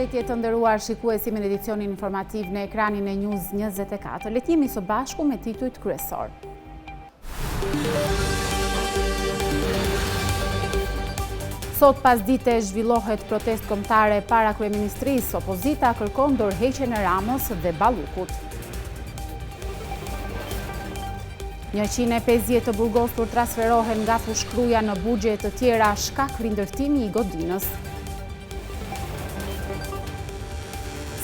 Përshëndetje të nderuar shikuesi me edicionin informativ në ekranin e News 24. Le të jemi së bashku me titujt kryesor. Sot pas dite zhvillohet protest kombëtare para kryeministrisë, opozita kërkon dorëheqjen e Ramës dhe Ballukut. 150 të burgosur transferohen nga fushkruja në burgje të tjera shkak rindërtimi i godinës.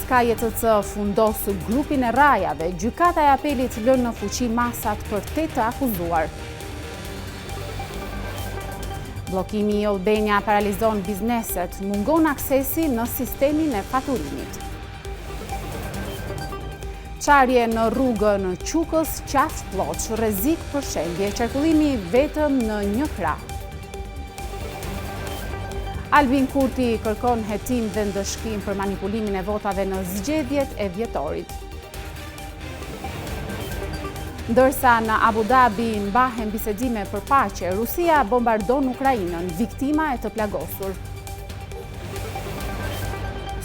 KJTC fundos grupin e rajave, gjykata e apelit lën në fuqi masat për 8 të akuzuar. Bllokimi i Albania paralizon bizneset, mungon aksesi në sistemin e faturimit. Çarje në rrugën Qukës qafë Ploç, rrezik për shembje, qarkullimi vetëm në një krah. Albin Kurti kërkon hetim dhe ndëshkim për manipulimin e votave në zgjedhjet e vjetorit. Ndërsa në Abu Dhabi mbahen bisedime për paqe, Rusia bombardon Ukrainën, viktima e të plagosur.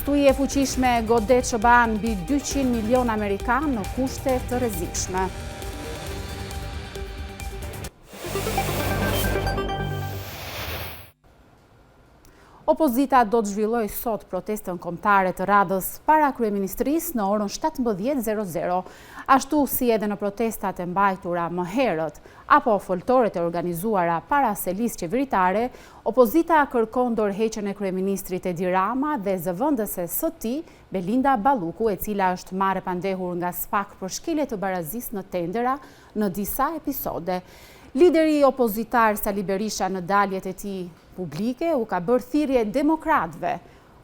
Stuje fuqishme godet çoban mbi 200 milion amerikan në kushte të rrezikshme. Opozita do të zhvilloj sot protestën kombëtare të radhës para kryeministrisë në orën 17:00, ashtu si edhe në protestat e mbajtura më herët apo foltoret e organizuara para selisë qeveritare, opozita kërkon dorëheqjen e kryeministrit Edi Rama dhe zëvendëse së tij, Belinda Balluku, e cila është marrë pandehur nga SPAK për shkelje të barazisë në tendera në disa episode. Lideri opozitar Sali Berisha në daljet e tij publike u ka bërë thirrje demokratëve,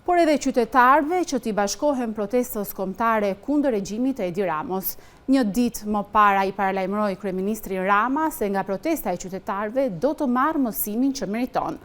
por edhe qytetarëve që t'i bashkohen protestës kombëtare kundër regjimit të Edi Ramos. Një ditë më para i paralajmëroi kryeministri Rama se nga protesta e qytetarëve do të marrë mësimin që meriton.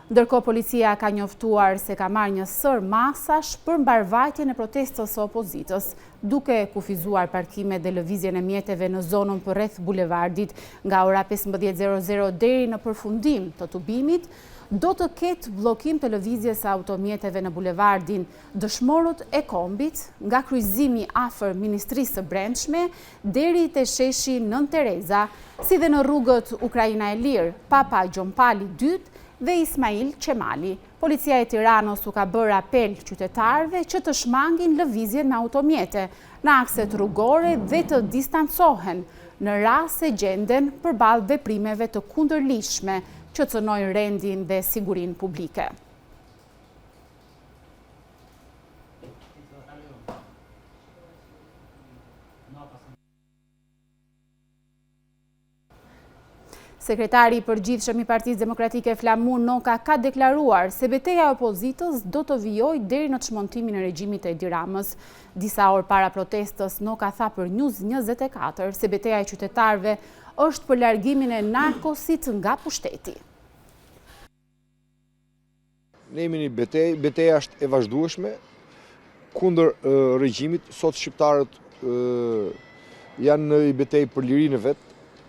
Ndërkohë policia ka njoftuar se ka marrë një sër masash për mbarvajtjen e protestës së opozitës, duke kufizuar parkimet dhe lëvizjen e mjeteve në zonën përreth bulevardit nga ora 15:00 deri në përfundim të tubimit. Do të ketë bllokim të lëvizjes së automjeteve në bulevardin Dëshmorët e Kombit, nga kryqëzimi afër Ministrisë së Brendshme deri te sheshi Nën Tereza, si dhe në rrugët Ukraina e Lirë, Papa Gjon Pali II dhe Ismail Qemali. Policia e Tiranës u ka bërë apel qytetarëve që të shmangin lëvizjen me automjete në akset rrugore dhe të distancohen në rast se gjenden përballë veprimeve të kundërligjshme që cënojnë rendin dhe sigurinë publike. Sekretari i përgjithshëm i Partisë Demokratike Flamur Noka ka deklaruar se betejë e opozitës do të vijojë deri në çmontimin e regjimit të Edi Ramës. Disa orë para protestës, Noka tha për News 24 se betejë e qytetarëve është për largimin e narkosit nga pushteti. Ne jemi një betejë është e vazhdueshme kundër regjimit. Sot shqiptarët janë në një betejë për lirinë e vet,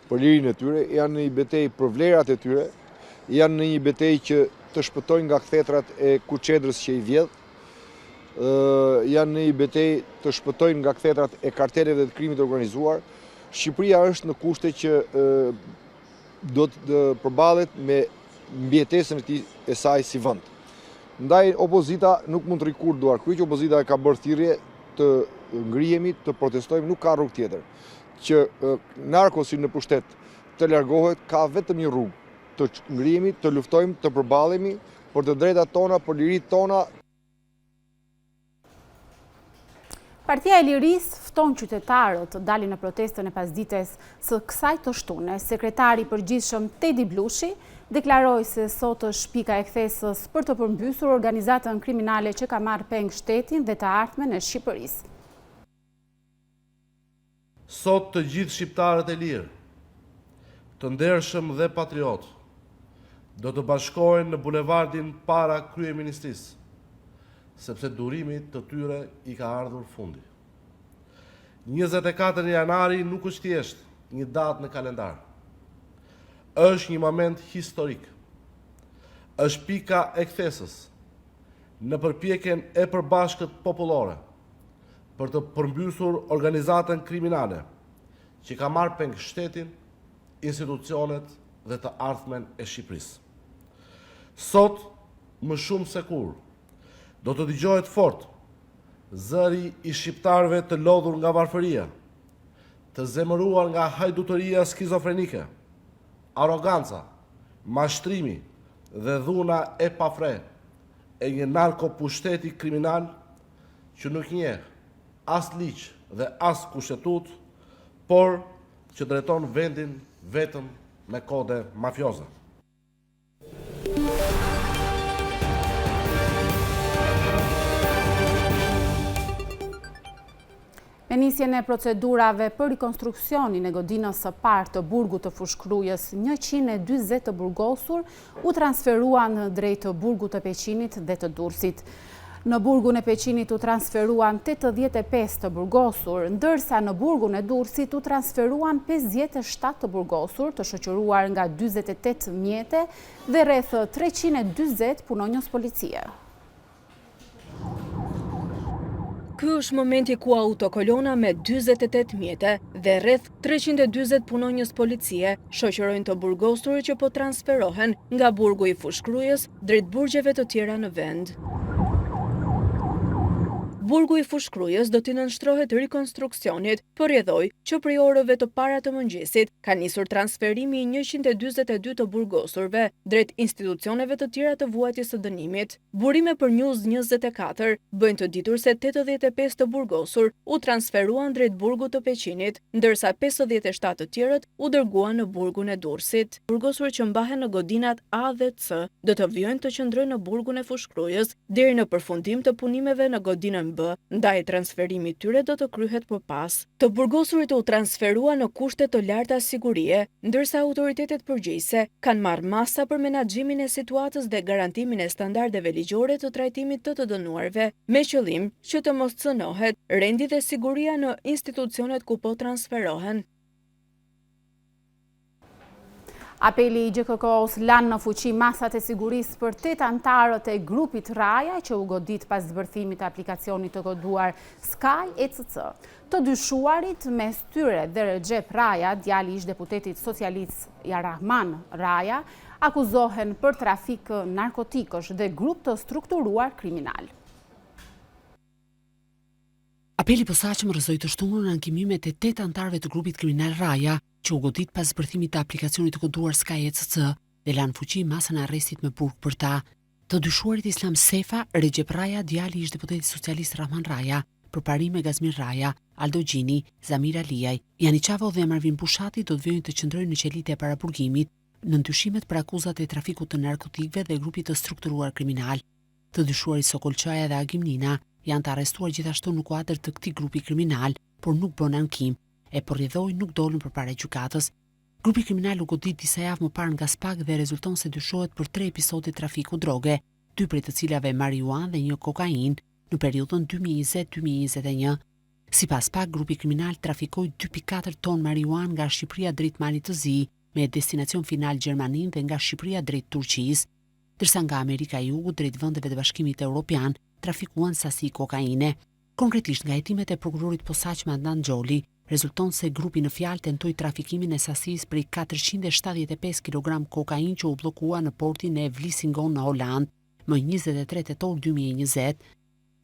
për lirinë e tyre, janë në një betejë për vlerat e tyre, janë në një betejë që të shpëtojnë nga kthetrat e Kuçedrës që i vjedh, janë në një betejë të shpëtojnë nga kthetrat e karteleve dhe të krimit organizuar. Shqipëria është në kushte që do të përballet me mbijetesën e saj si vend. Ndaj opozita nuk mund të rikur duar kryq, opozita ka bërë thirrje të ngrihemi, të protestojmë, nuk ka rrugë tjetër. Që narkosi në pushtet të largohet, ka vetëm një rrugë, të ngrihemi, të luftojmë, të përballemi për të drejtat tona, për liritë tona. Partia e Lirisë fton qytetarët të dalin në protestën e pasdites së kësaj të shtune. Sekretari i përgjithshëm Tedi Blushi deklaroi se sot është pika e kthesës për të përmbysur organizatën kriminale që ka marrë peng shtetin dhe të ardhmen e Shqipërisë. Sot të gjithë shqiptarët e lirë, të ndershëm dhe patriot, do të bashkohen në bulevardin para kryeministrisë, sepse durimit të tyre i ka ardhur fundi. 24 janari nuk është thjesht një datë në kalendar. Është një moment historik. Është pika e kthesës. në përpjekjen e përbashkët popullore për të përmbysur organizatën kriminale që ka marrë peng shtetin, institucionet dhe të ardhmen e Shqipërisë. Sot, më shumë se kur, do të dëgjohet fort zëri i shqiptarëve të lodhur nga varfëria, të zemëruar nga hajdutëria skizofrenike, aroganca, mashtrimi dhe dhuna e pafre e një narkopushteti kriminal që nuk njeh as ligj dhe as kushtetut, por që drejton vendin vetëm me kode mafioze. Me nisjen e procedurave për rikonstruksionin e godinës së parë të burgut të Fushkrujës, 140 të burgosur u transferuan drejt burgut të Peqinit dhe të Durrësit. Në burgun e Peqinit u transferuan 85 të burgosur, ndërsa në burgun e Durrësit u transferuan 57 të burgosur, të shoqëruar nga 48 mjete dhe rreth 340 punonjës policie. Ky është momenti ku autokolona me 48 mjete dhe rreth 340 punonjës policie shoqërojnë të burgosurit që po transferohen nga burgu i Fushkrujës drejt burgjeve të tjera në vend. Burgu i Fushkrujës do t'i nënshtrohet rikonstruksionit, por rrjedhoi që prej orëve të para të mëngjesit ka nisur transferimi i 142 të burgosurve drejt institucioneve të tjera të vuajtjes së dënimit. Burime për News 24 bëjnë të ditur se 85 të burgosur u transferuan drejt burgut të Peqinit, ndërsa 57 të tjerët u dërguan në burgun e Durrësit. Burgosurit që mbahen në godinat A dhe C do të vijojnë të qëndrojnë në burgun e Fushkrujës deri në përfundim të punimeve në godinën B, ndaj transferimi tyre do të kryhet më pas. Të burgosurit u transferua në kushte të larta sigurie, ndërsa autoritetet përgjegjëse kanë marrë masa për menaxhimin e situatës dhe garantimin e standardeve ligjore të trajtimit të dënuarve, me qëllim që të mos cënohet rendi dhe siguria në institucionet ku po transferohen. Apeli i GKK-s lanë në fuqi masat e sigurisë për 8 antarët e grupit Raja që u godit pas zbërthimit të aplikacionit të koduar Sky ECC. Të dyshuarit mes tyre dhe Recep Raja, djali ish deputetit socialist Rahman Raja, akuzohen për trafik narkotikësh dhe grup të strukturuar kriminal. Apeli posaçëm rrëzoi të shtunën në ankimimet e 8 antarëve të grupit kriminal Raja, që u godit pas zbërthimit të aplikacionit të koduar Sky ECC dhe lanë fuqi masën e arrestit me burg për ta. Të dyshuarit Islam Sefa, Recep Raja, djali ish deputetit socialist Rahman Raja, përparime Gazmir Raja, Aldo Gjini, Zamir Aliaj, Janiçavo dhe Marvin Bushati do të vijojnë të qëndrojnë në qelite e paraburgimit në ndyshimet për akuzat e trafikut të narkotikëve dhe grupit të strukturuar kriminal. Të dyshuarit Sokol Çaja dhe Agim Nina janë të arrestuar gjithashtu në kuadër të këtij grupi kriminal, por nuk bën ankim e por rrjedhoi nuk dolën përpara gjykatës. Grupi kriminal u godit disa javë më parë nga SPAK dhe rezulton se dyshohet për 3 episode trafiku droge, 2 prej të cilave marijuan dhe 1 kokain në periudhën 2020-2021. Sipas SPAK, grupi kriminal trafikoi 2.4 ton marijuan nga Shqipëria drejt Malit të Zi, me destinacion final Gjermaninë dhe nga Shqipëria drejt Turqisë, ndërsa nga Amerika e Jugut drejt vendeve të Bashkimit Evropian trafikuan sasi kokaine. Konkretisht nga hetimet e prokurorit posaçëm Adnan Xholi, rezulton se grupi në fjalë tentoi trafikimin e sasisë prej 475 kg kokain që u bllokua në portin e Vlissingen në Holand më 23 tetor 2020.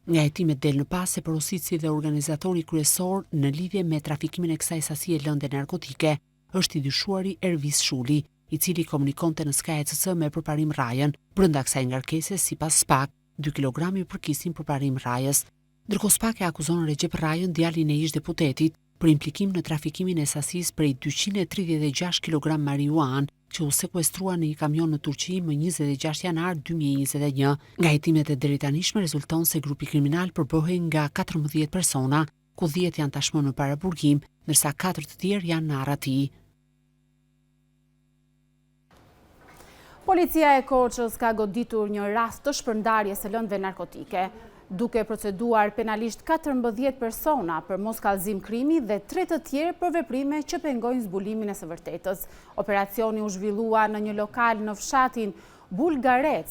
Nga hetimet del në pas se porositësi dhe organizatori kryesor në lidhje me trafikimin e kësaj sasie lënde narkotike është i dyshuari Ervis Shuli, i cili komunikonte në Sky ECC me përparim Rajën. Brenda kësaj ngarkese, sipas SPAK, 2 kg i përkisin përparim Rajës. Ndërkohë SPAK e akuzon Recep Rajën, djalin e ish deputetit, për implikim në trafikimin e sasisë prej 236 kg marijuan që u sekuestrua në një kamion në Turqi më 26 janar 2021. Nga hetimet e deritanishme rezulton se grupi kriminal përbohej nga 14 persona, ku 10 janë tashmë në paraburgim, ndërsa 4 të tjerë janë në arrati. Policia e Korçës ka goditur një rast të shpërndarjes së lëndëve narkotike, duke proceduar penalisht 14 persona për moskallëzim krimi dhe 3 të tjerë për veprime që pengojnë zbulimin e së vërtetës. Operacioni u zhvillua në një lokal në fshatin Bulgarec,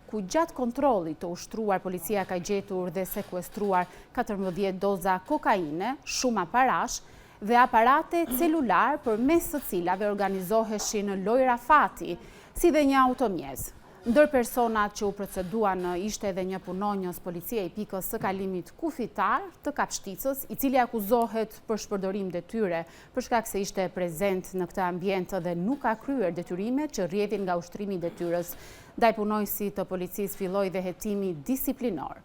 ku gjatë kontrollit të ushtruar policia ka gjetur dhe sekuestruar 14 doza kokaine, shumë aparash dhe aparate celular përmes së cilave organizoheshin lojra fati, si dhe një automjez. Ndër personat që u proceduan ishte edhe një punonjës policie i pikës së kalimit kufitar të Kapshticës, i cili akuzohet për shpërdorim detyre për shkak se ishte prezent në këtë ambient dhe nuk ka kryer detyrimet që rrjedhin nga ushtrimi i detyrës. Ndaj punojësit të policisë filloi dhe hetimi disiplinor.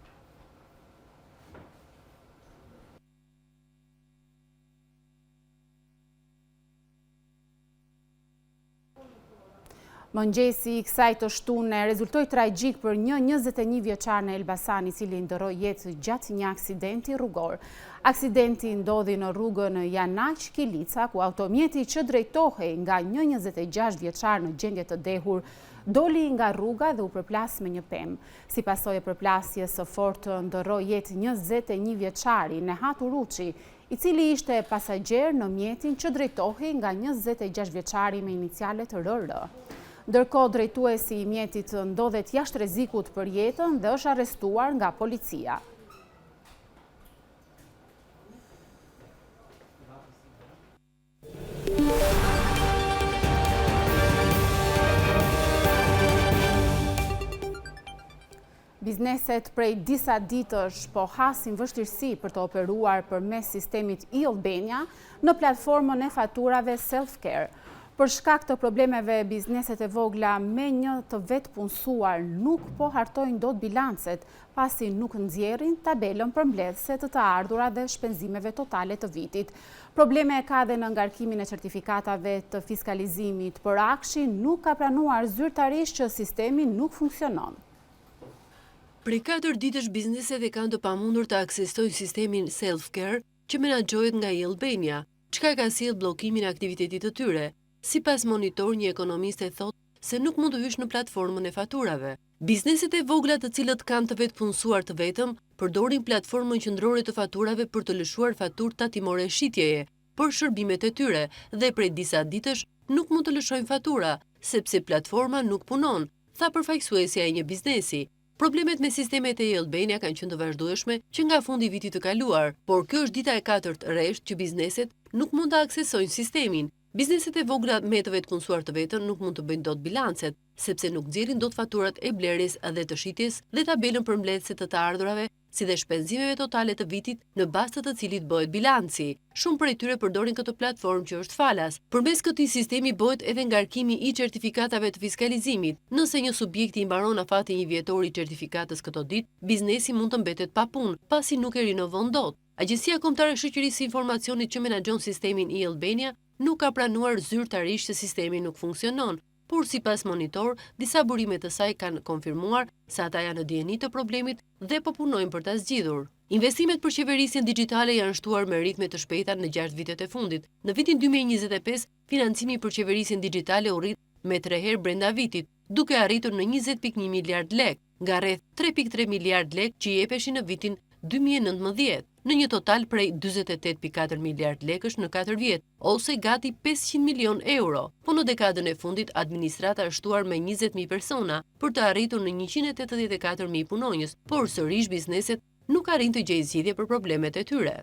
Mëngjesi i kësaj të shtune rezultoi tragjik për një 21 vjeçar në Elbasan, i cili ndërroi jetë gjatë një aksidenti rrugor. Aksidenti ndodhi në rrugën Janaq Kilica, ku automjeti që drejtohej nga një 26 vjeçar në gjendje të dehur doli nga rruga dhe u përplas me një pemë. Si pasojë e përplasjes së fortë ndërroi jetë 21 vjeçari Nehat Uruçi, i cili ishte pasagjer në mjetin që drejtohej nga 26 vjeçari me inicialet RR. Ndërkohë, drejtuesi i mjetit ndodhet jashtë rrezikut për jetën dhe është arrestuar nga policia. Bizneset prej disa ditësh po hasin vështirësi për të operuar përmes sistemit e-Albania në platformën e faturave Self-Care. Për shkak të problemeve, bizneset e vogla me një të vetë punësuar nuk po hartojnë dot bilancet, pasi nuk nxjerrin tabelën përmbledhëse të ardhura dhe shpenzimeve totale të vitit. Probleme ka dhe në ngarkimin e certifikatave të fiskalizimit, por Akshi nuk ka pranuar zyrtarisht që sistemi nuk funksionon. Prej 4 ditësh bizneset e kanë të pamundur të aksesojnë sistemin Self-Care që menaxhohet nga e-Albania, çka ka sjellë bllokimin e aktivitetit të tyre. Sipas monitor, një ekonomiste thot se nuk mund të hysh në platformën e faturave. Bizneset e vogla të cilët kanë të vetë punësuar të vetëm, përdorin platformën qendrore të faturave për të lëshuar faturë tatimore shitjeje për shërbimet e tyre dhe prej disa ditësh nuk mund të lëshojnë fatura, sepse platforma nuk punon, tha përfaqësuesja e një biznesi. Problemet me sistemet e e-Albania kanë qenë të vazhdueshme që nga fundi i vitit të kaluar, por kjo është dita e 4 rresht që bizneset nuk mund të aksesojnë sistemin. Bizneset e vogla me të vetë punësuar të vetën nuk mund të bëjnë dot bilancet, sepse nuk nxjerrin dot faturat e blerjes dhe të shitjes dhe tabelën përmbledhëse të ardhurave, si dhe shpenzimeve totale të vitit në bazë të cilit bëhet bilanci. Shumë prej tyre përdorin këtë platformë që është falas. Përmes këtij sistemi bëhet edhe ngarkimi i certifikatave të fiskalizimit. Nëse një subjekti i mbaron afati një vjetor i certifikatës këto ditë, biznesi mund të mbetet pa punë, pasi nuk e rinovon dot. Agjencia Kombëtare e Shoqërisë së Informacionit që menaxhon sistemin e-Albania nuk ka pranuar zyrtarisht se sistemi nuk funksionon, por sipas monitor, disa burime të saj kanë konfirmuar se ata janë në dijeni të problemit dhe po punojnë për ta zgjidhur. Investimet për qeverisjen digjitale janë shtuar me ritme të shpejta në 6 vitet e fundit. Në vitin 2025, financimi për qeverisjen digjitale u rrit me 3 herë brenda vitit, duke arritur në 20.1 miliard lek, nga rreth 3.3 miliard lek që jepeshin në vitin 2019, në një total prej 48.4 miliard lekësh në 4 vjet, ose gati 500 milion euro. Po në dekadën e fundit, administrata është shtuar me 20.000 persona për të arritur në 184.000 punonjës, por sërish bizneset nuk arrin të gjejë zgjidhje për problemet e tyre.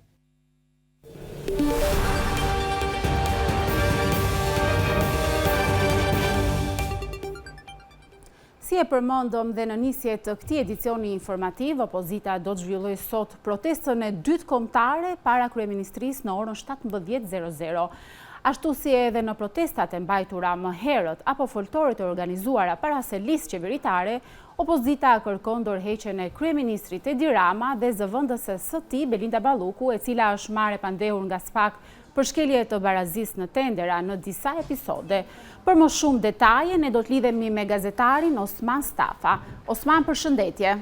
Si e përmendëm dhe në nisje të këtij edicioni informativ, opozita do të zhvillojë sot protestën e dytë kombëtare para kryeministrisë në orën 17:00. Ashtu si edhe në protestat e mbajtura më herët apo foltoret e organizuara para selisë qeveritare, opozita kërkon dorëheqjen e kryeministrit Edi Rama dhe zëvendëses së tij Belinda Balluku, e cila është marrë pandehur nga SPAK për shkelje të barazisë në tendera në disa episode. Për më shumë detaje, ne do të lidhemi me gazetarin Osman Stafa. Osman, përshëndetje.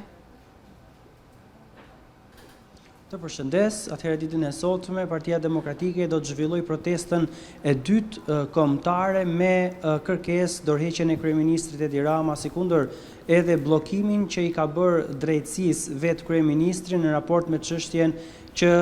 Të përshëndes, atëherë ditën e sotme, Partia Demokratike do të zhvilloj protestën e dytë kombëtare me kërkesë dorëheqjen e kryeministrit Edi Rama, sikundër edhe bllokimin që i ka bërë drejtësisë vetë kryeministri në raport me çështjen që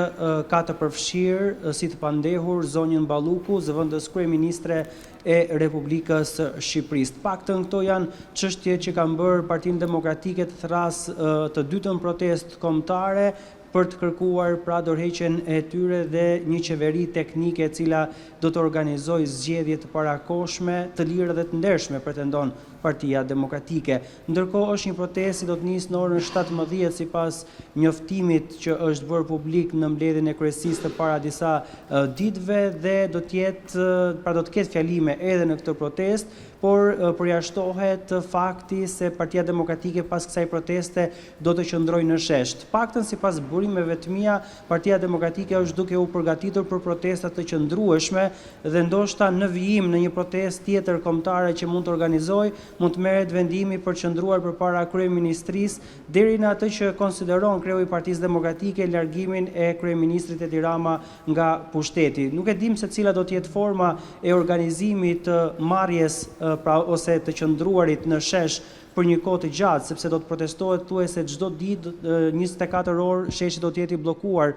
ka të përfshirë si të pandehur zonjën Balluku, zëvendës kryeministre e Republikës së Shqipërisë. Të paktën këto janë çështje që kanë bërë Partinë Demokratike të thras të dytën protestë kombëtare për të kërkuar pra dorëheqjen e tyre dhe një qeveri teknike e cila do të organizojë zgjedhje të parakohshme, të lirë dhe të ndershme, pretendon Partia Demokratike. Ndërkohë është një protestë do të nisë në orën 17 sipas njoftimit që është bërë publik në mbledhjen e kryesisë të para disa ditëve dhe do të ketë fjalime edhe në këtë protestë, por përjashtohet fakti se Partia Demokratike pas kësaj proteste do të qëndrojë në shesh. Të paktën sipas burimeve të mia, Partia Demokratike është duke u përgatitur për protesta të qëndrueshme dhe ndoshta në vijim në një protestë tjetër kombëtare që mund të organizojë, mund të merret vendimi për të qëndruar përpara kryeministrisë deri në atë që konsideron kreu i Partisë Demokratike largimin e kryeministrit Edi Rama nga pushteti. Nuk e dim se cila do të jetë forma e organizimit të marrjes ose të qëndruarit në shesh për një kohë të gjatë, sepse do të protestohet thuajse çdo ditë 24 orë sheshi do të jetë i bllokuar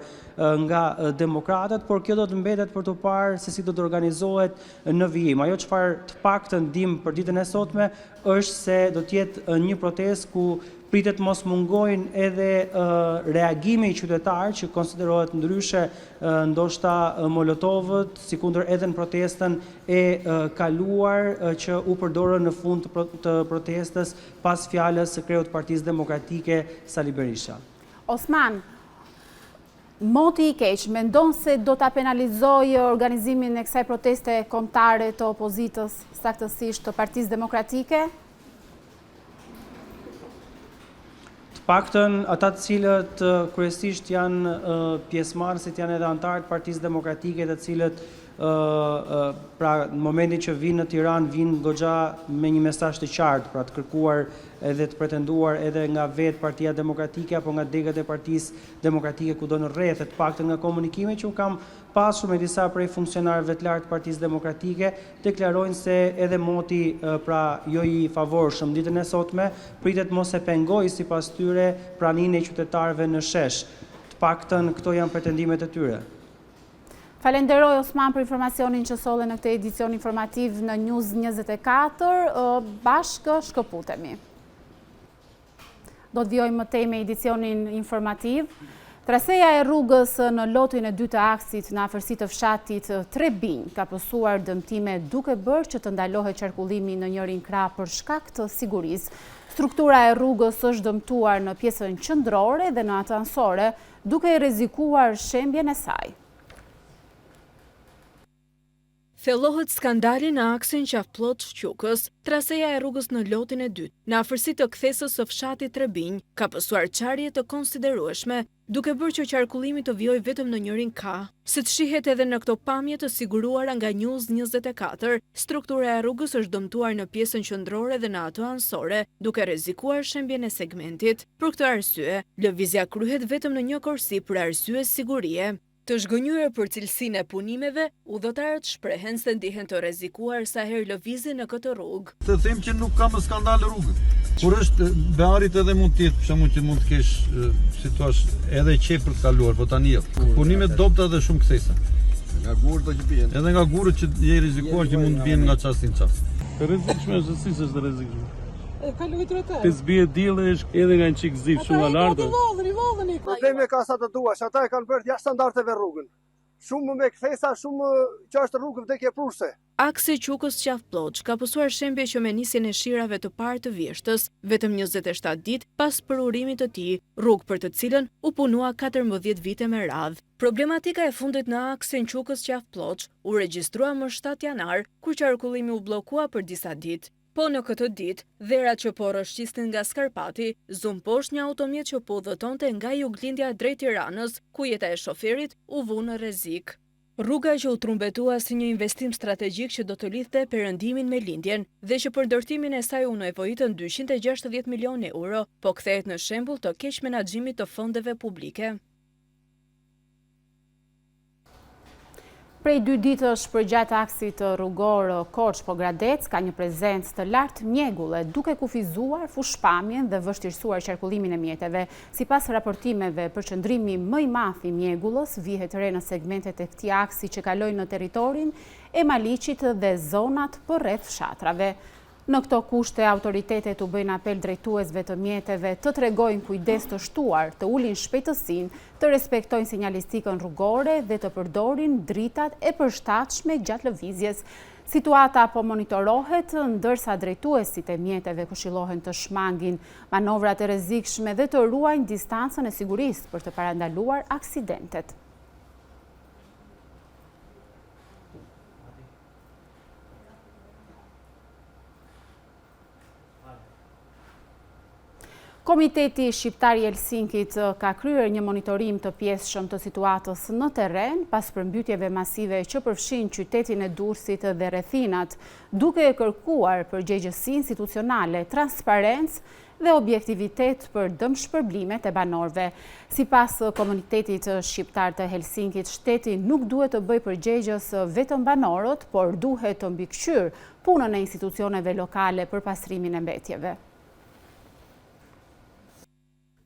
nga demokratët, por kjo do të mbetet për të parë se si do të organizohet në vijim. Ajo çfarë të paktën dim për ditën e sotme është se do të jetë një protestë ku pritet mos mungojnë edhe reagimi i qytetarë që konsiderohet ndryshe ndoshta molotovët, sikundër edhe në protestën e kaluar që u përdorën në fund të protestës pas fjalës së kreut të Partisë Demokratike Sali Berisha. Osman, moti i keq, mendon se do ta penalizojë organizimin e kësaj proteste kombëtare të opozitës, saktësisht të Partisë Demokratike? Paktën ata të cilët kryesisht janë pjesëmarrësit janë edhe anëtarët Partisë Demokratike, të cilët pra në momentin që vinë në Tiranë vinë goxha me një mesazh të qartë, pra të kërkuar edhe të pretenduar edhe nga vetë Partia Demokratike apo nga degët e Partisë Demokratike kudo në rreth, të paktën nga komunikimi që u kam pasur me disa prej funksionarëve të lartë Partisë Demokratike, deklarojnë se edhe moti pra jo i favorshëm ditën e sotme pritet mos e pengojë sipas tyre praninë e qytetarëve në shesh. Të paktën këto janë pretendimet e tyre. Falenderoj Osman për informacionin që solle në këtë edicion informativ në News 24, bashkë shkëputemi. Do të vjojmë më tej me edicionin informativ. Traseja e rrugës në lotin e 2 të aksit në afërsi të fshatit Trebinj ka pësuar dëmtime duke bërë që të ndalohet qarkullimi në njërin krah për shkak të sigurisë. Struktura e rrugës është dëmtuar në pjesën qendrore dhe në atë ansore, duke i rrezikuar shembjen e saj. Thellohet skandali në aksin Qafpllocë-Qukës, traseja e rrugës në lotin e 2, në afërsi të kthesës së fshatit Trebinj, ka pësuar qarje të konsiderueshme, duke bërë që qarkullimi të vijojë vetëm në njërin krah. Si të shihet edhe në këto pamje të siguruara nga News 24, struktura e rrugës është dëmtuar në pjesën qendrore dhe në atë ansore, duke rrezikuar shembjen e segmentit. Për këtë arsye, lëvizja kryhet vetëm në një korsi për arsye sigurie. Të zhgënjur për cilësinë e punimeve, udhëtarët shprehen se ndihen të rrezikuar sa herë lëvizin në këtë rrugë. Të them që nuk ka më skandal rrugë. Kur është bearit edhe mund të jetë, për shembull që mund të kesh situatë edhe qef për të kaluar, po tani jo. Punimet dobta dhe shumë kthesa. Nga gurët që bien. Edhe nga gurët që je rrezikuar që mund të bien nga çasti në çast. Rrezikshme është si është rrezikshme. Të zbije dile edhe nga një qik zip shumë alartë. Probleme ka sa të duash, ata e kanë bërë jashtë standardeve rrugën. Shumë me kthesa, shumë që është rrugë vdekje prurse. Aksi Qukës-Qafpllocë ka pësuar shembje që me nisjen e shirave të parë të vjeshtës, vetëm 27 ditë pas përurimit të tij, rrugë për të cilën u punua 14 vite me radhë. Problematika e fundit në aksin Qukës-Qafpllocë u regjistrua më 7 janar, kur qarkullimi u bllokua për disa ditë. Po në këtë ditë, dherat që po rrëshqisnin nga Skarpati, zum poshtë një automjet që po udhëtonte nga Juglindja drejt Tiranës, ku jeta e shoferit u vu në rrezik. Rruga që u trumbetua si një investim strategjik që do të lidhte perëndimin me lindjen dhe që për ndërtimin e saj u nevojitën 260 milion euro, po kthehet në shembull të keq menaxhimit të fondeve publike. Prej 2 ditësh përgjatë aksit rrugor Korç-Pogradec ka një prezencë të lartë mjegulle, duke kufizuar fushpamjen dhe vështirësuar qarkullimin e mjeteve. Sipas raportimeve, përqendrimi më i madh i mjegullës vihet re në segmentet e këtij aksi që kalojnë në territorin e Maliqit dhe zonat përreth fshatrave. Në këto kushte, autoritetet u bëjnë apel drejtuesve të mjeteve të tregojnë kujdes të shtuar, të ulin shpejtësinë, të respektojnë sinjalistikën rrugore dhe të përdorin dritat e përshtatshme gjatë lëvizjes. Situata po monitorohet, ndërsa drejtuesit e mjeteve këshillohen të shmangin manovrat e rrezikshme dhe të ruajnë distancën e sigurisë për të parandaluar aksidentet. Komiteti Shqiptar i Helsinkit ka kryer një monitorim të pjesëshëm të situatës në terren pas përmbytjeve masive që përfshin qytetin e Durrësit dhe rrethinat, duke kërkuar përgjegjësi institucionale, transparencë dhe objektivitet për dëmshpërblimet e banorëve. Sipas Komunitetit Shqiptar të Helsinkit, shteti nuk duhet të bëjë përgjegjës vetëm banorët, por duhet të mbikëqyr punën e institucioneve lokale për pastrimin e mbetjeve.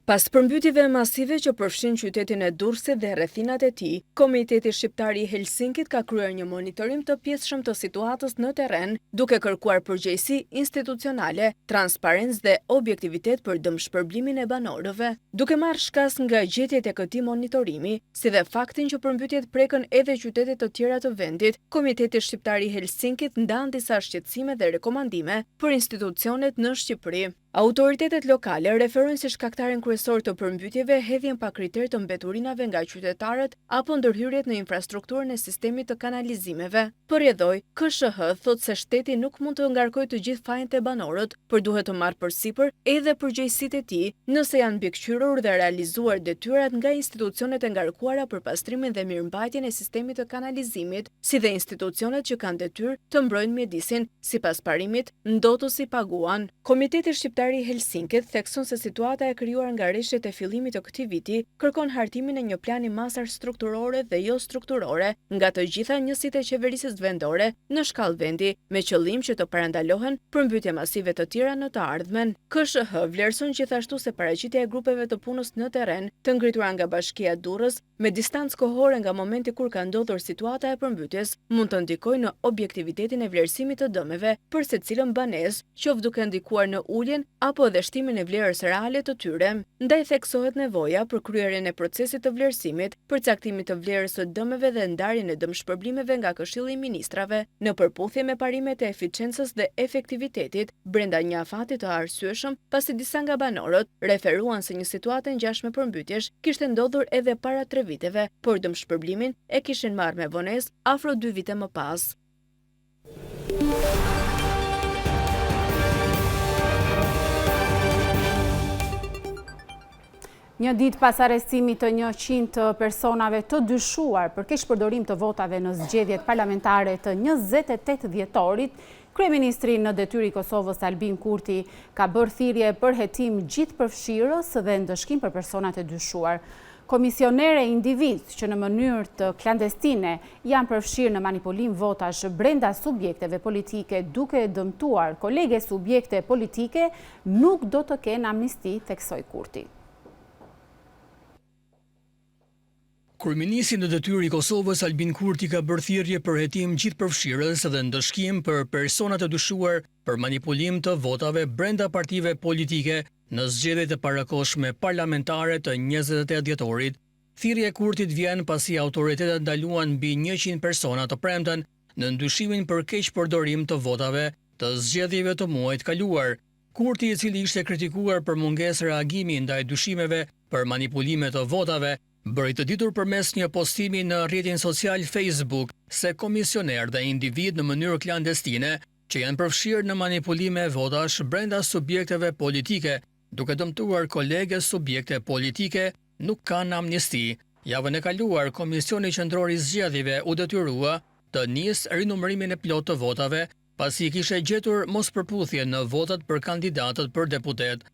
Pas përmbytjeve masive që përfshin qytetin e Durrësit dhe rrethinat e tij, Komiteti Shqiptar i Helsinkit ka kryer një monitorim të pjesëshëm të situatës në terren, duke kërkuar përgjegjësi institucionale, transparencë dhe objektivitet për dëmshpërblimin e banorëve. Duke marrë shkas nga gjetjet e këtij monitorimi, si dhe faktin që përmbytjet prekën edhe qytete të tjera të vendit, Komiteti Shqiptar i Helsinkit ndan disa shqetësime dhe rekomandime për institucionet në Shqipëri. Autoritetet lokale referojnë si shkaktaren kryesor të përmbytjeve hedhjen pa kriter të mbeturinave nga qytetarët apo ndërhyrjet në infrastrukturën e sistemit të kanalizimeve. Përjedhoj, KSH thot se shteti nuk mund të ngarkojë të gjithë fajin e banorët, por duhet të marrë përsipër edhe përgjegjësitë e tij nëse janë mbikëqyrur dhe realizuar detyrat nga institucionet e ngarkuara për pastrimin dhe mirëmbajtjen e sistemit të kanalizimit, si dhe institucionet që kanë detyrë të mbrojnë mjedisin, sipas parimit ndotësi paguan. Komiteti Shqiptar i Helsinkit thekson se situata e krijuar nga rreshtet e fillimit të këtij viti kërkon hartimin e një plani masar strukturore dhe jo strukturore nga të gjitha njësitë e qeverisë vendore në shkallë vendi, me qëllim që të parandalohen përmbytje masive të tjera në të ardhmen. KSH vlerëson gjithashtu se paraqitja e grupeve të punës në terren, të ngritura nga Bashkia Durrës, me distancë kohore nga momenti kur ka ndodhur situata e përmbytjes, mund të ndikojë në objektivitetin e vlerësimit të dëmeve për secilën banesë, qoftë duke ndikuar në uljen apo edhe shtimin e vlerës reale të tyre. Ndaj theksohet nevoja për kryerjen e procesit të vlerësimit, përcaktimit të vlerës së dëmeve dhe ndarjen e dëmshpërblimeve nga Këshilli i Ministrave, në përputhje me parimet e eficiencës dhe efektivitetit brenda një afati të arsyeshëm, pasi disa nga banorët referuan se një situatë ngjashme përmbytjesh kishte ndodhur edhe para 3 viteve, por dëmshpërblimin e kishin marrë me vonesë afro 2 vite më pas. Një ditë pas arrestimit të 100 personave të dyshuar për keqpërdorim të votave në zgjedhjet parlamentare të 28 dhjetorit, Kryeministri në detyrë i Kosovës Albin Kurti ka bërë thirrje për hetim gjithëpërfshirës dhe ndëshkim për personat e dyshuar. Komisionere individ që në mënyrë të klandestine janë përfshirë në manipulim votash brenda subjekteve politike duke dëmtuar kolege subjekte politike nuk do të kenë amnisti, theksoi Kurti. Kryeministri në detyrë i Kosovës Albin Kurti ka bërë thirrje për hetim gjithëpërfshirës dhe ndëshkim për personat e dyshuar për manipulim të votave brenda partive politike në zgjedhjet e parakohshme parlamentare të 28 dhjetorit. Thirrja e Kurtit vjen pasi autoritetet ndaluan mbi 100 persona të premten në ndyshimin për keqpërdorim të votave të zgjedhjeve të muajit kaluar. Kurti, i cili ishte kritikuar për mungesë reagimi ndaj dyshimeve për manipulime të votave, bëri të ditur përmes një postimi në rrjetin social Facebook se komisioner dhe individ në mënyrë klandestine që janë përfshirë në manipulime votash brenda subjekteve politike, duke dëmtuar kolege subjekte politike, nuk kanë amnisti. Javën e kaluar, Komisioni Qendror i Zgjedhjeve u detyrua të nisë rinumërimin e plotë të votave, pasi kishte gjetur mospërputhje në votat për kandidatët për deputet.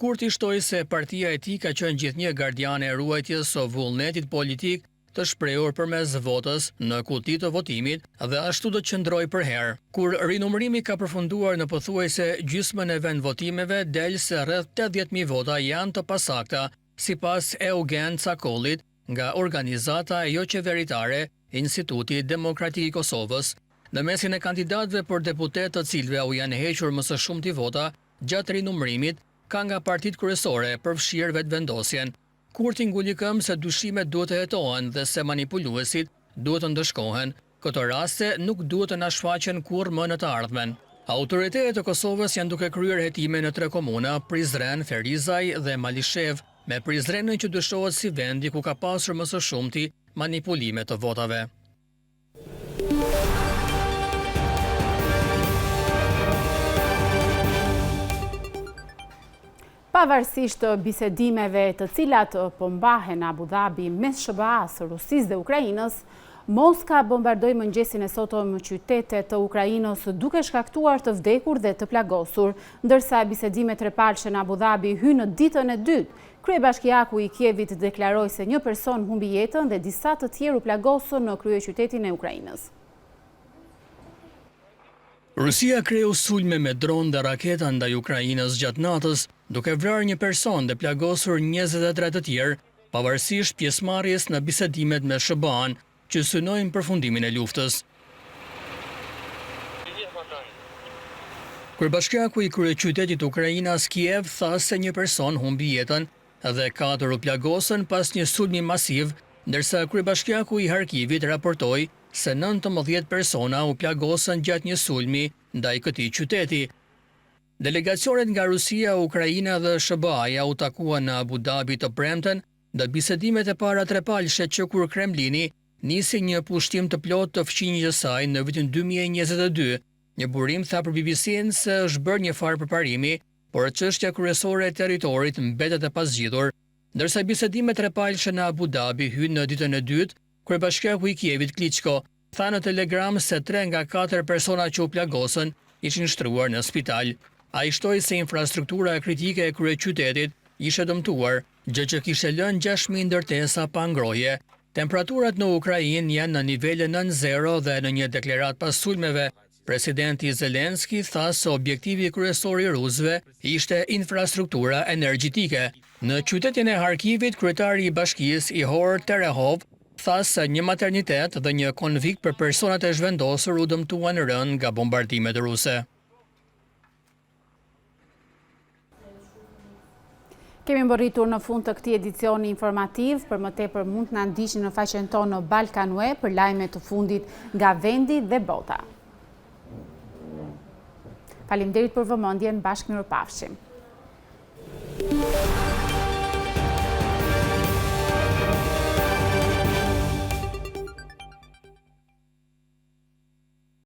Kurti shtoi se partia e tij ka qenë gjithnjë gardiane e ruajtjes së vullnetit politik të shprehur përmes votës në kuti të votimit dhe ashtu do të qëndrojë për herë. Kur rinumërimi ka përfunduar në pothuajse gjysmën e vendvotimeve, del se rreth 80.000 vota janë të pasakta, sipas Eugen Cakollit nga organizata jo qeveritare Instituti Demokratik i Kosovës. Në mesin e kandidatëve për deputet të cilëve u janë hequr më së shumti vota gjatë rinumërimit, ka nga partitë kryesore përfshirë vetëvendosjen. Kurti nguli këmbë se dyshimet duhet të hetohen dhe se manipuluesit duhet të ndëshkohen. Këto raste nuk duhet të na shfaqen kurrë më në të ardhmen. Autoritetet e Kosovës janë duke kryer hetime në 3 komuna, Prizren, Ferizaj dhe Malishev, me Prizrenën që dyshohet si vendi ku ka pasur më së shumti manipulime të votave. Pavarësisht bisedimeve të cilat po mbahen në Abu Dhabi mes SBA-s, Rusisë dhe Ukrainës, Moska bombardoi mëngjesin e sotëm qytete të Ukrainës duke shkaktuar të vdekur dhe të plagosur, ndërsa bisedimet trepalshe në Abu Dhabi hynë në ditën e dytë. Kryebashkiaku i Kievit deklaroi se një person humbi jetën dhe disa të tjerë u plagosën në kryeqytetin e Ukrainës. Rusia kreu sulme me dron dhe raketa ndaj Ukrainës gjatë natës, duke vrarë një person dhe plagosur 23 të tjerë, pavarësisht pjesëmarrjes në bisedimet me SBA-n, që synojnë përfundimin e luftës. Kryebashkiaku i kryeqytetit Ukrainas Kiev tha se një person humbi jetën dhe 4 u plagosën pas një sulmi masiv, ndërsa kryebashkiaku i Harkivit raportoi se 19 persona u plagosën gjatë një sulmi ndaj këtij qyteti. Delegacionet nga Rusia, Ukraina dhe SBA-ja u takuan në Abu Dhabi të premten dhe bisedimet e para trepalshe që kur Kremlini nisi një pushtim të plot të fqinjës së saj në vitin 2022. Një burim tha për BBC-n se është bërë një farë përparimi, por çështja kryesore e territorit mbetet e pazgjitur, ndërsa bisedimet trepalshe në Abu Dhabi hynë në ditën e dytë. Kryebashkiaku i Kievit Klitschko tha në Telegram se 3 nga 4 persona që u plagosën ishin shtruar në spital. Ai shtoi se infrastruktura kritike e kryeqytetit ishte dëmtuar, gjë që kishte lënë 6.000 ndërtesa pa ngrohje. Temperaturat në Ukrainë janë në nivele nën zero dhe në një deklarat pas sulmeve, presidenti Zelenski tha se objektivi kryesor i rusëve ishte infrastruktura energjetike. Në qytetin e Harkivit, kryetari i bashkisë Ihor Terehov tha se një maternitet dhe një konvikt për personat e zhvendosur u dëmtuan rënd nga bombardimet ruse. Kemi mbërritur në fund të këtij edicioni informativ, për më tepër mund të na ndiqni në faqen tonë në Balkanweb për lajmet të fundit nga vendi dhe bota. Faleminderit për vëmendjen, bashkë mirupafshim.